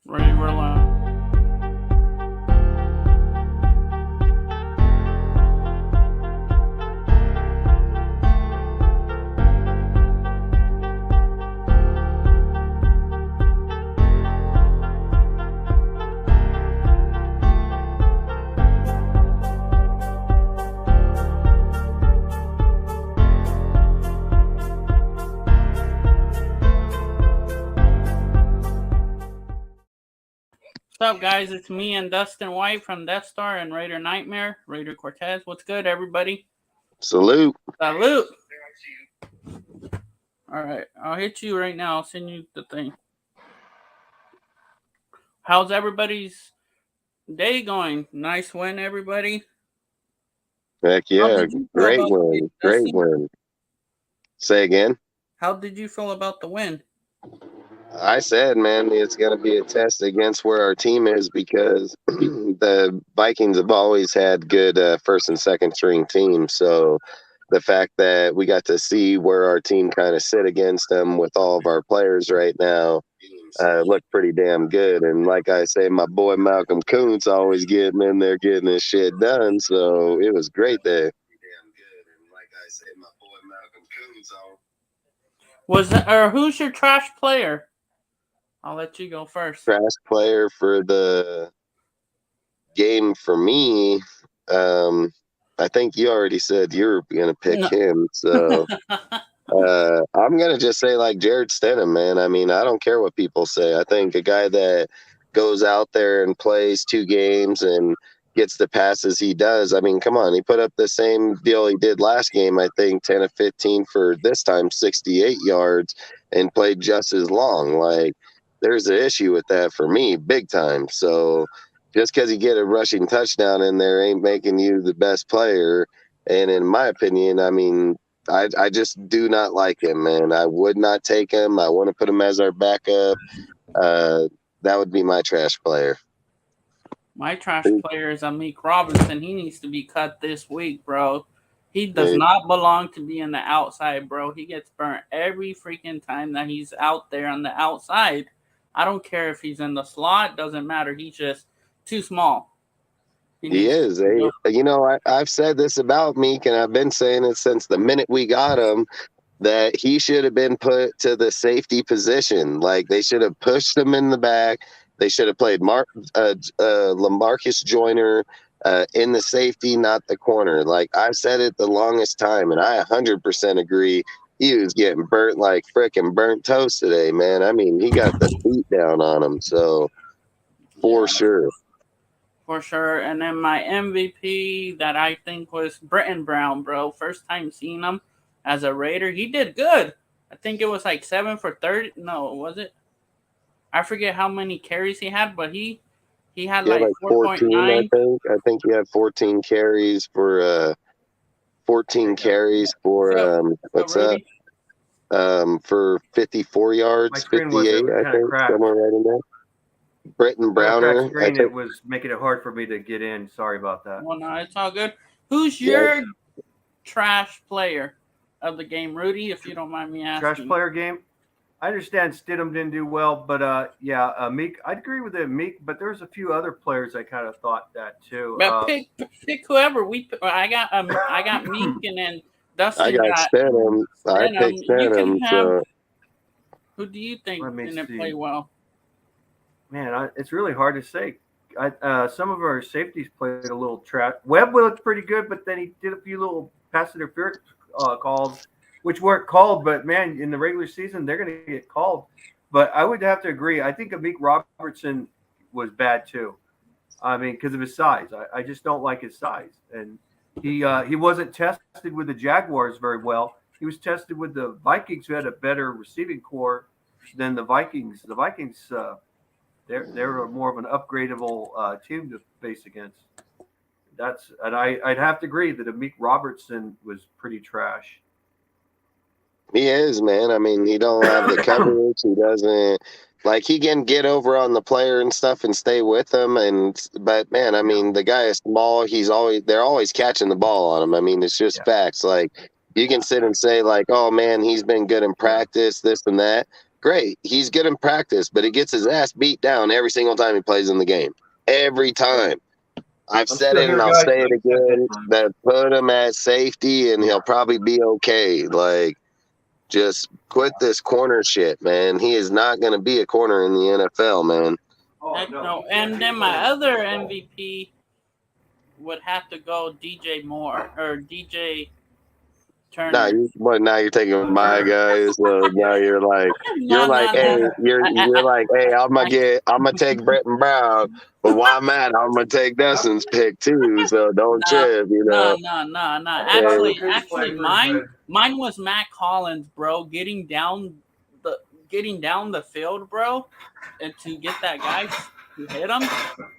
Ready, we're live. What's up, guys? It's me and Dustin White from Death Star and Raider Nightmare. Raider Cortez. What's good, everybody? Salute. Salute. All right, I'll hit you right now. I'll send you the thing. How's everybody's day going? Nice win, everybody. Heck How yeah. did you feel Great about the win. win, Great Dustin? win. Say again. How did you feel about the win? I said, man, it's going to be a test against where our team is because the Vikings have always had good first and second string teams. So the fact that we got to see where our team kind of sit against them with all of our players right now looked pretty damn good. And like I say, my boy Malcolm Kuntz always getting in there, getting his shit done. So it was great there. Who's your trash player? I'll let you go first. Trash player for the game for me. I think you already said you were gonna pick him, so I'm gonna just say like Jared Stidham, man. I mean, I don't care what people say. I think a guy that goes out there and plays 2 games and gets the passes he does. I mean, come on, he put up the same deal he did last game. I think 10 of 15 for this time 68 yards and played just as long. Like, there's an issue with that for me, big time. So just because you get a rushing touchdown in there ain't making you the best player. And in my opinion, I mean, I just do not like him, man. I would not take him. I want to put him as our backup. That would be my trash player. My trash player is Amik Robinson. He needs to be cut this week, bro. He does not belong to be in the outside, bro. He gets burnt every freaking time that he's out there on the outside. I don't care if he's in the slot. Doesn't matter. He's just too small. He is. You know, I've said this about Meek, and I've been saying it since the minute we got him, that he should have been put to the safety position. Like, they should have pushed him in the back. They should have played Lamarcus Joyner in the safety, not the corner. Like, I've said it the longest time, and I 100% agree. He was getting burnt like frickin' burnt toast today, man. I mean, he got the beat down on him, so for sure. For sure. And then my MVP that I think was Britton Brown, bro. First time seeing him as a Raider. He did good. I think it was like 7 for 30. No, was it? I forget how many carries he had, but he had like 4.9. I think he had 14 carries for 14 carries for what's up? For 54 yards, 58, I think, somewhere right in there. Britton Browner. It was making it hard for me to get in. Sorry about that. Well, no, it's all good. Who's your trash player of the game, Rudy? If you don't mind me asking. Trash player game. I understand Stidham didn't do well, but Meek. I'd agree with it, Meek. But there's a few other players I kind of thought that too. But pick whoever. I got Meek, and then Dustin. I got Stidham. I picked Stidham. So who do you think didn't play well? Man, it's really hard to say. Some of our safeties played a little trash. Webb looked pretty good, but then he did a few little pass interference calls, which weren't called. But, man, in the regular season, they're going to get called. But I would have to agree. I think Amik Robertson was bad too. I mean, because of his size. I just don't like his size. And he wasn't tested with the Jaguars very well. He was tested with the Vikings, who had a better receiving core than the Vikings. The Vikings they're more of an upgradable team to face against. I'd have to agree that Amik Robertson was pretty trash. He is, man. I mean, he don't have the coverage. He doesn't he can get over on the player and stuff and stay with him. But man, I mean, the guy is small. They're always catching the ball on him. I mean, it's just facts. Like, you can sit and say like, oh man, he's been good in practice, this and that. great. He's good in practice, but he gets his ass beat down every single time he plays in the game. Every time. I've said it and I'll say it again. That put him at safety and he'll probably be okay. Like, just quit this corner shit, man. He is not going to be a corner in the NFL, man. Heck no. And then my other MVP would have to go DJ Moore or DJ Turner. Now you're taking my guy. So now you're like, No, no, hey, no. you're like, hey, I'm gonna take Bretton Brown, but while I'm at, I'm gonna take Dustin's pick too. So don't trip, you know. No. Actually, mine was Matt Collins, bro. Getting down the field, bro, and to get that guy to hit him,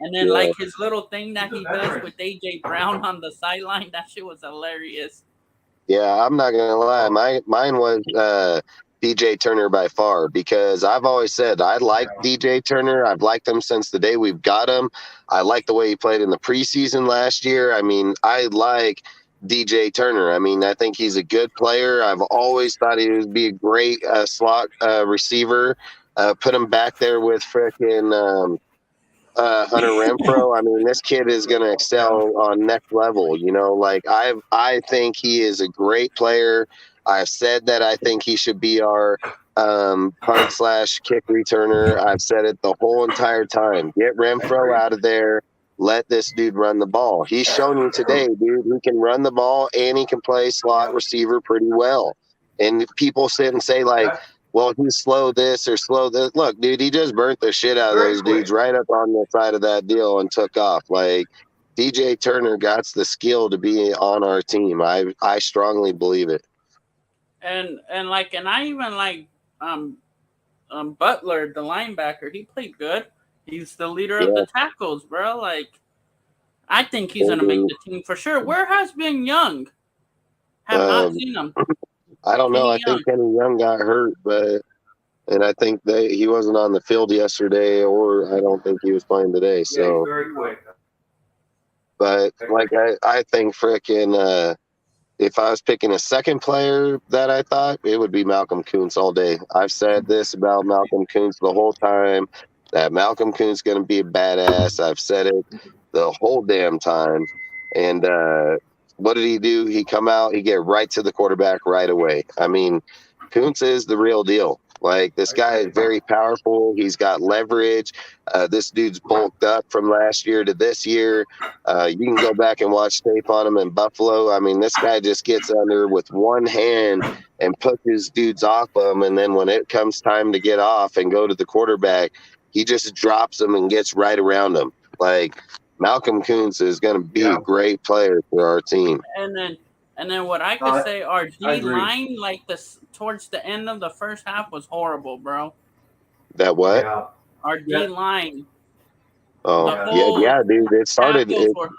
and then like his little thing that he does with AJ Brown on the sideline, that shit was hilarious. Yeah, I'm not gonna lie. Mine was DJ Turner by far, because I've always said I like DJ Turner. I've liked him since the day we've got him. I like the way he played in the preseason last year. I mean, I like DJ Turner. I mean, I think he's a good player. I've always thought he would be a great slot receiver. Put him back there with frickin' Hunter Renfro. I mean, this kid is going to excel on next level. You know, like I think he is a great player. I've said that I think he should be our punt/kick returner. I've said it the whole entire time. Get Renfro out of there. Let this dude run the ball. He's shown you today, dude. He can run the ball and he can play slot receiver pretty well. And people sit and say like, well, he's slow this or slow this. Look, dude, he just burnt the shit out of those dudes right up on the side of that deal and took off. Like, DJ Turner got the skill to be on our team. I strongly believe it. And I even like Butler, the linebacker. He played good. He's the leader of the tackles, bro. Like, I think he's gonna make the team for sure. Where has been Young? Have not seen him. I don't know. I think Kenny Young got hurt, and I think he wasn't on the field yesterday, or I don't think he was playing today. So, very quick. But like I think frickin' if I was picking a second player that I thought, it would be Malcolm Kuntz all day. I've said this about Malcolm Kuntz the whole time, that Malcolm Kuntz going to be a badass. I've said it the whole damn time. And what did he do? He come out, he get right to the quarterback right away. I mean, Kuntz is the real deal. Like, this guy is very powerful. He's got leverage. This dude's bulked up from last year to this year. You can go back and watch tape on him in Buffalo. I mean, this guy just gets under with one hand and pushes dudes off him. And then when it comes time to get off and go to the quarterback, he just drops them and gets right around them. Like, Malcolm Kuntz is going to be a great player for our team. And then what I could say, our D line, like this towards the end of the first half, was horrible, bro. That what? Yeah. Our D line. Oh, yeah, dude. It started. Defense,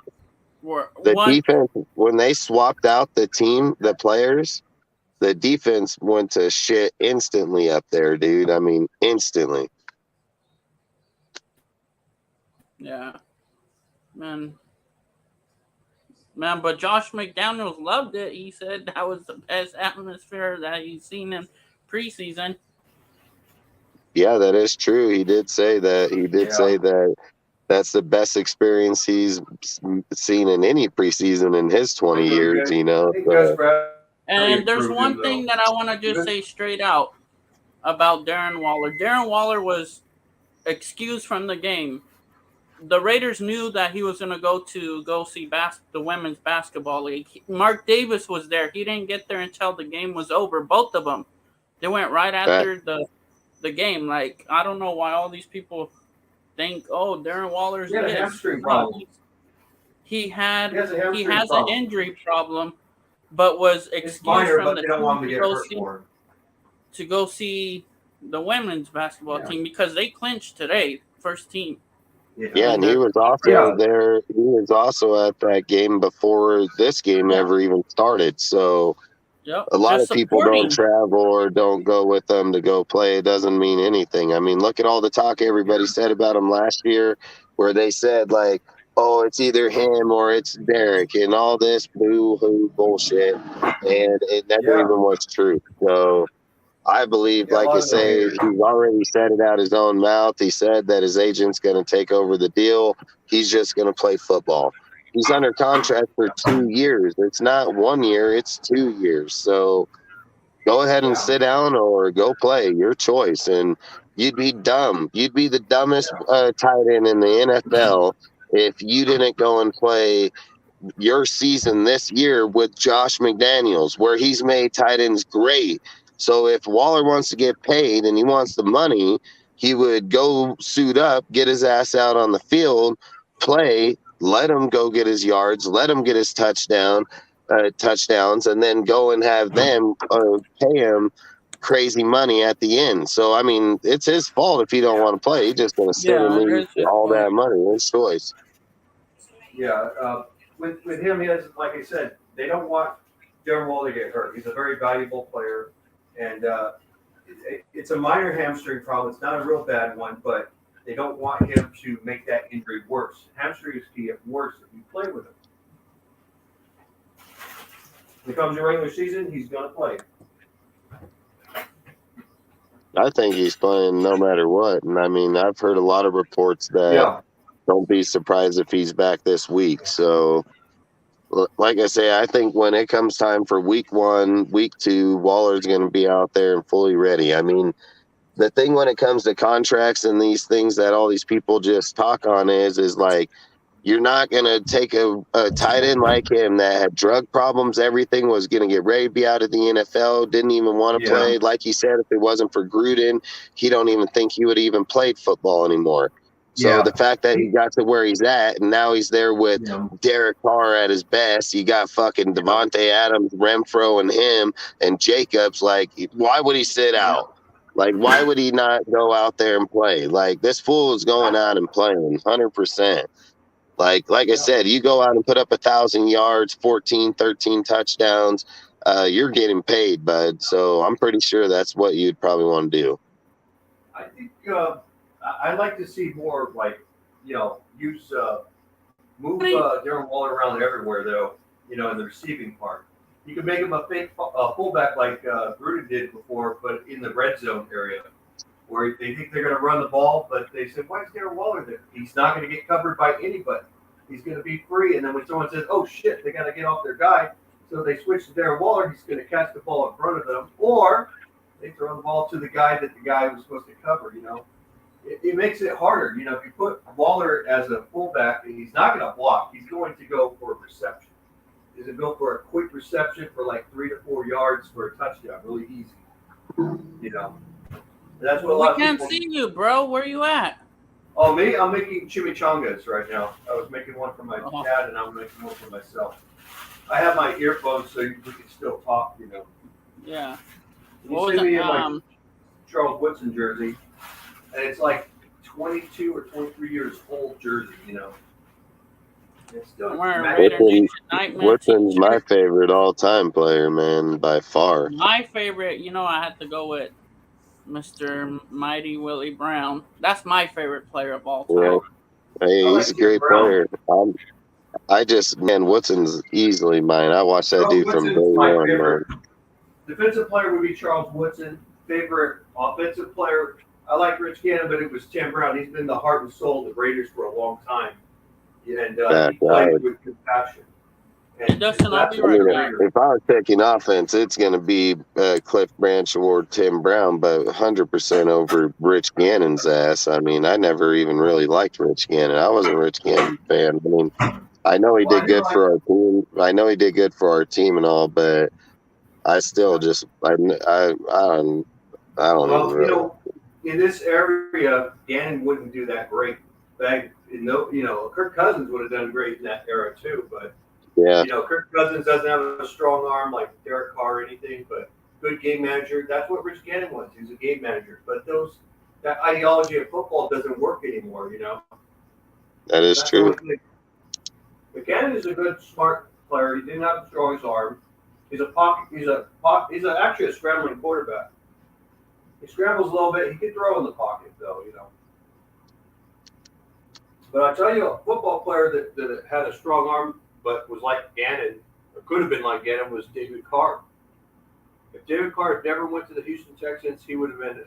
when they swapped out the players, the defense went to shit instantly up there, dude. I mean, instantly. Yeah, man, but Josh McDaniels loved it. He said that was the best atmosphere that he's seen in preseason. Yeah, that is true. He did say that. He did say that that's the best experience he's seen in any preseason in his 20 years, you know. So. And there's one thing that I want to just say straight out about Darren Waller. Darren Waller was excused from the game. The Raiders knew that he was going to go see the women's basketball league. Mark Davis was there. He didn't get there until the game was over. Both of them. They went right after the game. Like, I don't know why all these people think, oh, Darren Waller's a hamstring problem. He has an injury problem, but was excused from the team to go see the women's basketball team because they clinched today, first team. Yeah, and he was also there. He was also at that game before this game ever even started. So a lot of people don't travel or don't go with them to go play. It doesn't mean anything. I mean, look at all the talk everybody said about him last year, where they said like, "Oh, it's either him or it's Derek," and all this boo-hoo bullshit, and it never even was true. So I believe, Yeah, a like lot I of the say, haters. he's already said it out his own mouth. He said that his agent's going to take over the deal. He's just going to play football. He's under contract for 2 years. It's not 1 year, it's 2 years. So go ahead and Yeah, sit down or go play. Your choice. And you'd be dumb. You'd be the dumbest tight end in the NFL if you didn't go and play your season this year with Josh McDaniels, where he's made tight ends great. So if Waller wants to get paid and he wants the money, he would go suit up, get his ass out on the field, play, let him go get his yards, let him get his touchdowns, and then go and have them pay him crazy money at the end. So I mean, it's his fault if he don't want to play. He's just going to sit and Yeah, it leave is his all fault. that money. His choice. yeah. With him, he has, like I said, they don't want Darren Waller to get hurt. He's a very valuable player, and it's a minor hamstring problem. It's not a real bad one, but they don't want him to make that injury worse. Hamstrings can get worse if you play with him. When it comes to regular season, he's going to play. I think he's playing no matter what. And I mean, I've heard a lot of reports that Yeah, don't be surprised if he's back this week. So, like I say, I think when it comes time for week 1, week 2, Waller's going to be out there and fully ready. I mean, the thing when it comes to contracts and these things that all these people just talk on is like, you're not going to take a tight end like him that had drug problems, everything, was going to get ready to be out of the NFL, didn't even want to yeah, play. Like he said, if it wasn't for Gruden, he don't even think he would even played football anymore. So yeah. the fact that he got to where he's at and now he's there with Yeah, Derek Carr at his best, you got fucking yeah, Devontae Adams, Renfro, and him and Jacobs. Like, why would he sit yeah. out? Like, why would he not go out there and play? Like, this fool is going out and playing 100%. Like I Yeah. said, you go out and put up 1,000 yards, 14, 13 touchdowns, you're getting paid, bud. So I'm pretty sure that's what you'd probably want to do. I think I'd like to see more like, use move Darren Waller around everywhere though. In the receiving part, you could make him a fake fullback like Gruden did before, but in the red zone area where they think they're going to run the ball, but they said, "Why is Darren Waller there? He's not going to get covered by anybody. He's going to be free." And then when someone says, "Oh shit, they got to get off their guy," so they switch to Darren Waller. He's going to catch the ball in front of them, or they throw the ball to the guy that the guy was supposed to cover. It makes it harder. If you put Waller as a fullback, he's not going to block. He's going to go for a reception. He's going to go for a quick reception for like 3 to 4 yards for a touchdown. Really easy. That's what a lot We of can't people. see you, bro. Where you at? Oh, me? I'm making chimichangas right now. I was making one for my dad, and I'm making one for myself. I have my earphones so we can still talk. Yeah. You see me in my Charles Woodson jersey, and it's like 22 or 23 years old jersey. It's still I'm wearing Raider Nation Nightmare Woodson's my t-shirt. favorite all-time player, man, by far. My favorite, I had to go with Mr. Mighty Willie Brown. That's my favorite player of all Yeah, time. hey, I he's a like Tim great Brown. player. Man, Woodson's easily mine. I watched that Charles dude from day Woodson's my one, man. favorite. Defensive player would be Charles Woodson. Favorite offensive player, I like Rich Gannon, but it was Tim Brown. He's been the heart and soul of the Raiders for a long time, and he played with compassion. Hey, Dustin, I'll That's be I right mean, back. if I was picking offense, it's going to be Cliff Branch or Tim Brown, but 100% over Rich Gannon's ass. I mean, I never even really liked Rich Gannon. I wasn't a Rich Gannon fan. I mean, I know he Well, did good for our team. I know he did good for our team and all, but I still just I don't even well, really. in this area, Gannon wouldn't do that great. Kirk Cousins would have done great in that era too, but. Yeah, Kirk Cousins doesn't have a strong arm like Derek Carr or anything, but good game manager. That's what Rich Gannon was. He was a game manager. But that ideology of football doesn't work anymore. that is That's the true. only thing. But Gannon is a good, smart player. He didn't have the strongest arm. He's actually a scrambling quarterback. He scrambles a little bit. He can throw in the pocket though. But I tell you, a football player that had a strong arm but was like Gannon, or could have been like Gannon, was David Carr. If David Carr had never went to the Houston Texans, he would have been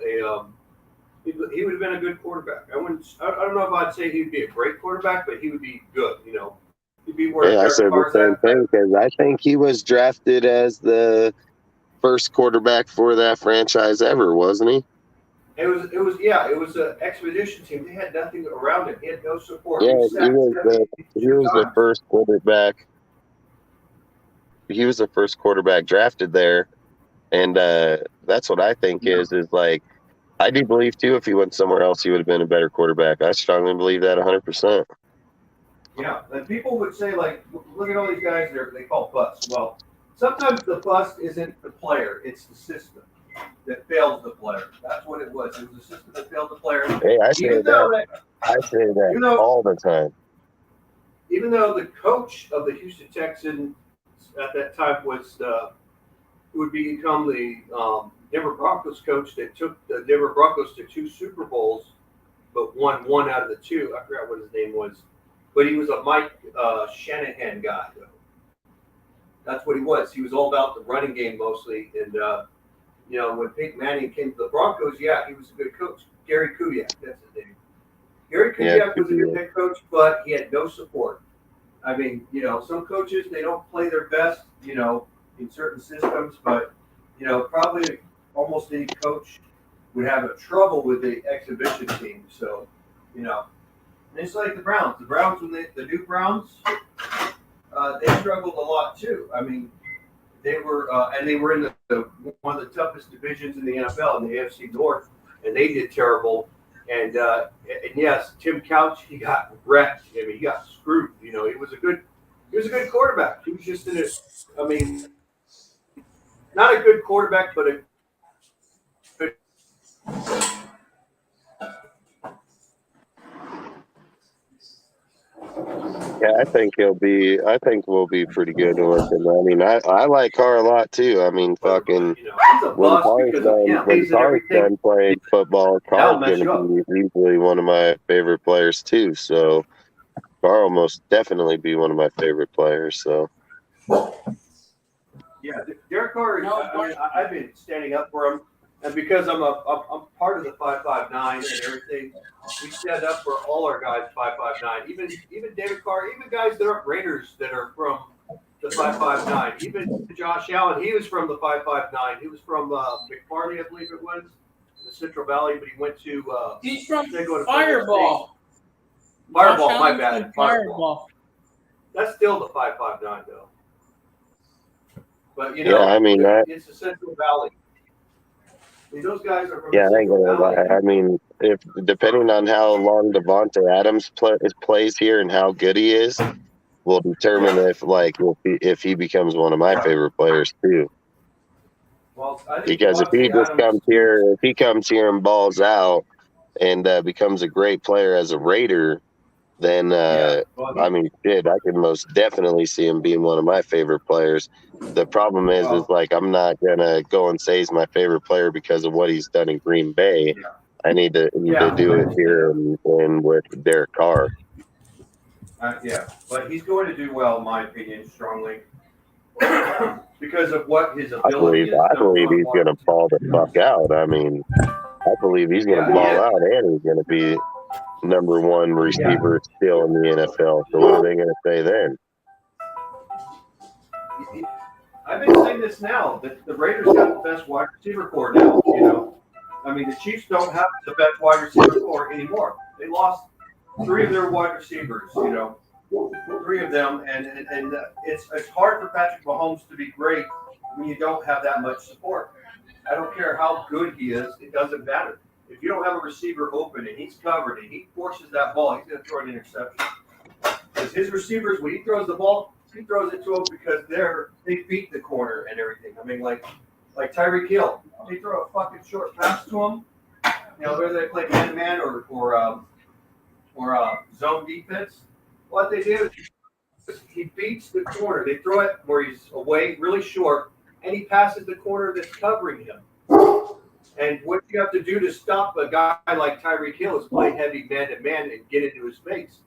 he would have been a good quarterback. I don't know if I'd say he'd be a great quarterback, but he would be good. He'd be where Yeah, I said Derek the Carr's same at. thing because I think he was drafted as the first quarterback for that franchise ever, wasn't he? It was an expedition team. They had nothing around him. He had no support. Yeah, He was sacked he was the times. first quarterback. He was the first quarterback drafted there, and that's what I think is like I do believe too. If he went somewhere else, he would have been a better quarterback. I strongly believe that 100%. Yeah, and people would say like, look at all these guys they call busts. Well, sometimes the bust isn't the player; it's the system that fails the player. That's what it was. It was a system that failed the player. Hey, I say that all the time. Even though the coach of the Houston Texans at that time was who would become the Denver Broncos coach that took the Denver Broncos to 2 Super Bowls, but won 1 out of the 2. I forgot what his name was, but he was a Mike Shanahan guy, though. That's what he was. He was all about the running game mostly, and when Peyton Manning came to the Broncos, he was a good coach. Gary Kubiak, that's his name. Gary Kubiak was a good head coach, but he had no support. I mean, some coaches, they don't play their best, in certain systems, but, probably almost any coach would have a trouble with the exhibition team. So, and it's like the Browns. The Browns, the new Browns, they struggled a lot too. I mean, they were in one of the toughest divisions in the NFL, in the AFC North, and they did terrible. And yes, Tim Couch, he got wrecked. I mean, he got screwed. He was a good quarterback. He was just not a good quarterback, but a good. Yeah, I think we'll be pretty good with him. I mean, I like Carr a lot too. I mean, fucking when Carr's done playing football, Carr's going to be easily one of my favorite players too. So Carr will most definitely be one of my favorite players. So yeah, Derek Carr. I've been standing up for him, and because I'm part of the 559 and everything, we stand up for all our guys 559. Even David Carr, even guys that aren't Raiders that are from the 559. Even Josh Allen, he was from the 559. He was from McFarley, I believe it was, in the Central Valley, but he went to. He's from Fireball. Fireball, my bad. Fireball. That's still the 559 though. But it's the Central Valley. I mean, those guys are from the Central Valley. I mean, if depending on how long Devontae Adams plays here and how good he is, will determine if he becomes one of my favorite players too. Well, because if he comes here and balls out and becomes a great player as a Raider, then I mean, shit, I can most definitely see him being one of my favorite players. The problem is like I'm not gonna go and say he's my favorite player because of what he's done in Green Bay. Yeah. I need to do it here and with Derek Carr. But he's going to do well, in my opinion, strongly, because of what his ability is. I believe he's going to ball the fuck out. I mean, I believe he's going to ball out, and he's going to be number 1 receiver still in the NFL. So what are they going to say then? I've been saying this now, that the Raiders got the best wide receiver core now. I mean, the Chiefs don't have the best wide receiver core anymore. They lost 3 of their wide receivers, 3 of them, and it's hard for Patrick Mahomes to be great when you don't have that much support. I don't care how good he is; it doesn't matter. If you don't have a receiver open and he's covered and he forces that ball, he's going to throw an interception. Because his receivers, when he throws the ball, he throws it to them because they beat the corner and everything. I mean, like Tyreek Hill, they throw a fucking short pass to him. Whether they play man-to-man or zone defense, what they do is he beats the corner. They throw it where he's away, really short, and he passes the corner that's covering him. And what you have to do to stop a guy like Tyreek Hill is play heavy man-to-man and get into his face.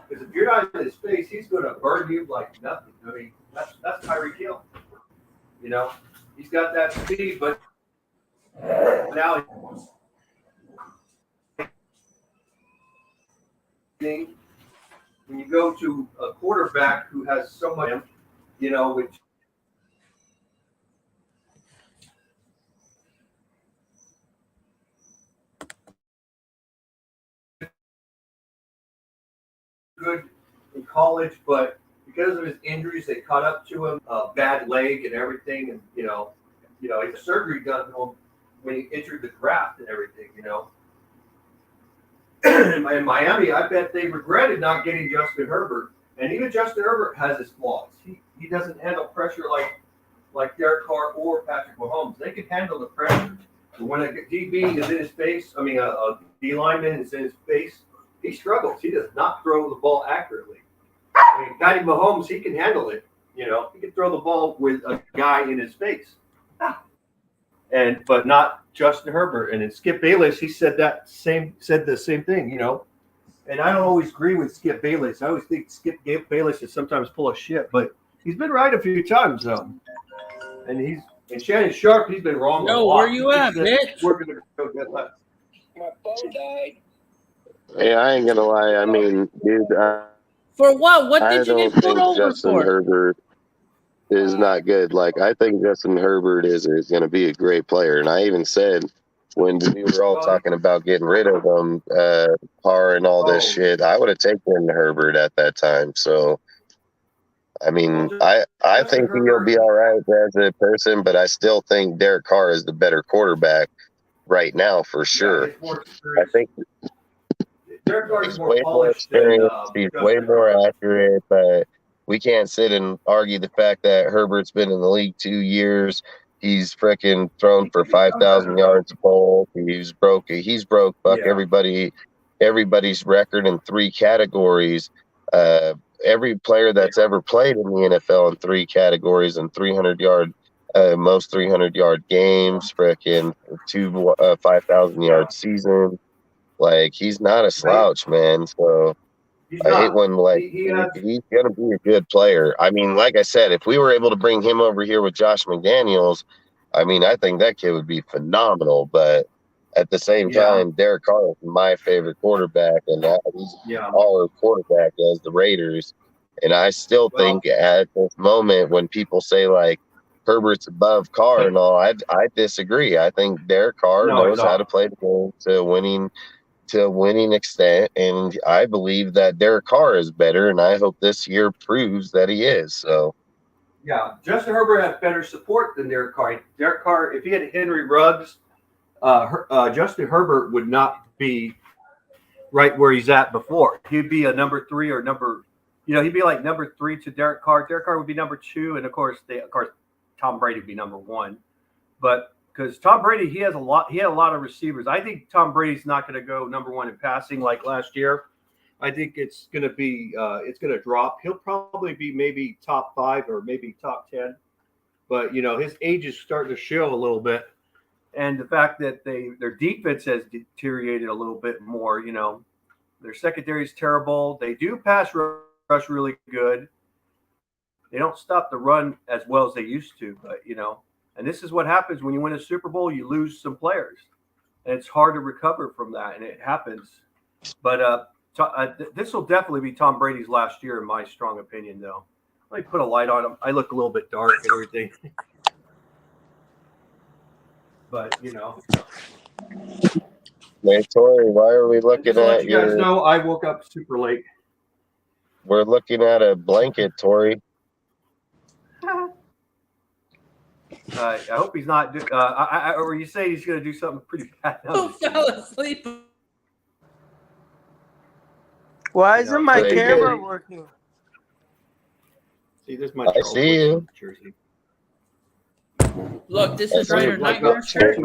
Because if you're not in his face, he's going to burn you like nothing. I mean, that's Tyreek Hill. He's got that speed, but now when you go to a quarterback who has so much, which good in college, but because of his injuries, they caught up to him, bad leg and everything, and he had surgery done to him when he entered the draft and everything, in Miami, I bet they regretted not getting Justin Herbert. And even Justin Herbert has his flaws. He doesn't handle pressure like Derek Carr or Patrick Mahomes. They can handle the pressure. But when a DB is in his face, a D lineman is in his face, he struggles. He does not throw the ball accurately. Patty Mahomes, he can handle it. He can throw the ball with a guy in his face. But not Justin Herbert. And then Skip Bayless, he said the same thing, And I don't always agree with Skip Bayless. I always think Skip Bayless is sometimes full of shit, but he's been right a few times though. And Shannon Sharp, he's been wrong. Yo, where you at, bitch? We're gonna go get left. My phone died. Yeah, I ain't gonna lie. I mean, dude, For what? What I did you don't get put think over Justin for? Herbert is not good. Like, I think Justin Herbert is going to be a great player. And I even said when we were all talking about getting rid of him, Carr and all this shit, I would have taken Herbert at that time. So, I mean, I think he'll be all right as a person, but I still think Derek Carr is the better quarterback right now for sure. I think he's way more experienced. He's way more accurate, but we can't sit and argue the fact that Herbert's been in the league 2 years. He's freaking thrown for 5,000 yards a pole. He's broke everybody's record in 3 categories. Every player that's ever played in the NFL in 3 categories and 300-yard, most 300-yard games, freaking 2 5,000-yard seasons. Like, he's not a slouch, man. So I hate when he's gonna be a good player. I mean, like I said, if we were able to bring him over here with Josh McDaniels, I mean, I think that kid would be phenomenal. But at the same time, Derek Carr is my favorite quarterback, and he's our quarterback as the Raiders. And I still think at this moment, when people say like Herbert's above Carr and all, I disagree. I think Derek Carr knows how to play the game to a winning extent, and I believe that Derek Carr is better, and I hope this year proves that he is. So, yeah, Justin Herbert has better support than Derek Carr. Derek Carr, if he had Henry Ruggs, Justin Herbert would not be right where he's at before. He'd be a number 3 or he'd be like number 3 to Derek Carr. Derek Carr would be number 2, and of course, Tom Brady would be number 1. But because Tom Brady, he had a lot of receivers. I think Tom Brady's not going to go number 1 in passing like last year. I think it's going to drop. He'll probably be maybe top 5 or maybe top 10. But, his age is starting to show a little bit. And the fact that their defense has deteriorated a little bit more, their secondary is terrible. They do pass rush really good. They don't stop the run as well as they used to, but, and this is what happens when you win a Super Bowl, you lose some players. And it's hard to recover from that, and it happens. But this will definitely be Tom Brady's last year, in my strong opinion, though. Let me put a light on him. I look a little bit dark and everything. But, hey, Tori, why are we looking just to let at you guys know, I woke up super late. We're looking at a blanket, Tori. I hope he's not. Or you say he's going to do something pretty bad? Who fell asleep? Why isn't my camera working? See, there's my. I see you. Jersey. Look, this is Raider Nightmare shirt.